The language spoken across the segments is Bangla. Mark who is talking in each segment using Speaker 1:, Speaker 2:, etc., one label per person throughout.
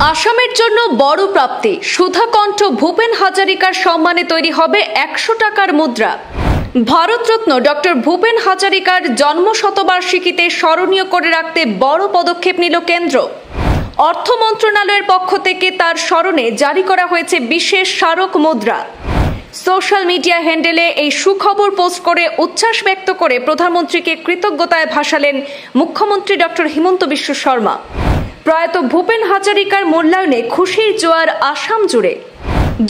Speaker 1: আসামের জন্য বড় প্রাপ্তি, সুধাকণ্ঠ ভূপেন হাজারিকার সম্মানে তৈরি হবে 100 টাকার মুদ্রা। ভারতরত্ন ডক্টর ভূপেন হাজারিকার জন্মশতবার্ষিকীতে স্মরণীয় করে রাখতে বড় পদক্ষেপ নিল কেন্দ্র। অর্থ মন্ত্রণালয়ের পক্ষ থেকে তার স্মরণে জারি করা হয়েছে বিশেষ স্মারক মুদ্রা। সোশ্যাল মিডিয়া হ্যান্ডেলে এই সুখবর পোস্ট করে উচ্ছ্বাস ব্যক্ত করে প্রধানমন্ত্রীকে কৃতজ্ঞতায় ভাসালেন মুখ্যমন্ত্রী ডক্টর হিমন্ত বিশ্ব শর্মা। প্রয়াত ভূপেন হাজারিকার মূল্যায়নে খুশির জোয়ার আসাম জুড়ে।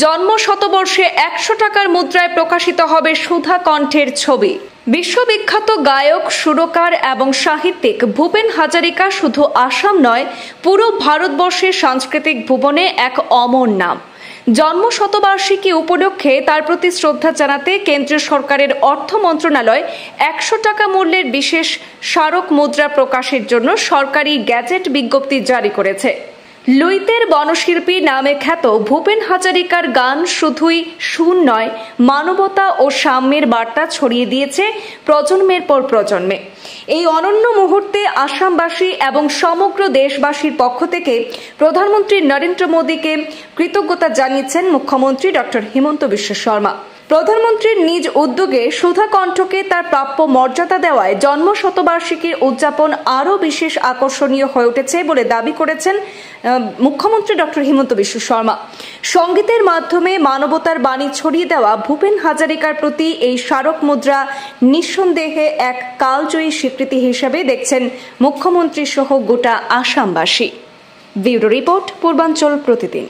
Speaker 1: জন্ম শতবর্ষে 100 টাকার মুদ্রায় প্রকাশিত হবে সুধাকণ্ঠের ছবি। বিশ্ববিখ্যাত গায়ক, সুরকার এবং সাহিত্যিক ভূপেন হাজারিকা শুধু আসাম নয়, পুরো ভারতবর্ষের সাংস্কৃতিক ভুবনে এক অমর নাম। জন্ম শতবার্ষিকী উপলক্ষে তার প্রতি শ্রদ্ধা জানাতে কেন্দ্রীয় সরকারের অর্থ মন্ত্রণালয় 100 টাকা মূল্যের বিশেষ স্মারক মুদ্রা প্রকাশের জন্য সরকারি গ্যাজেট বিজ্ঞপ্তি জারি করেছে। লুইতের বনশিল্পী নামে খ্যাত ভূপেন হাজারিকার গান শুধুই সুর নয়, মানবতা ও সাম্যের বার্তা ছড়িয়ে দিয়েছে প্রজন্মের পর প্রজন্মে। এই অনন্য মুহূর্তে আসামবাসী এবং সমগ্র দেশবাসীর পক্ষ থেকে প্রধানমন্ত্রী নরেন্দ্র মোদীকে কৃতজ্ঞতা জানিয়েছেন মুখ্যমন্ত্রী ডক্টর হিমন্ত বিশ্ব শর্মা। প্রধানমন্ত্রীর নিজ উদ্যোগে সুধাকণ্ঠকে তার প্রাপ্য মর্যাদা দেওয়ায় জন্ম শতবার্ষিকীর উদযাপন আরও বিশেষ আকর্ষণীয় হয়ে উঠেছে বলে দাবি করেছেন মুখ্যমন্ত্রী ডক্টর হিমন্ত বিশ্ব শর্মা। সঙ্গীতের মাধ্যমে মানবতার বাণী ছড়িয়ে দেওয়া ভূপেন হাজারিকার প্রতি এই স্মারক মুদ্রা নিঃসন্দেহে এক কালজয়ী স্বীকৃতি হিসেবে দেখছেন মুখ্যমন্ত্রী সহ গোটা আসামবাসী। ব্যুরো রিপোর্ট, পূর্বাঞ্চল প্রতিদিন।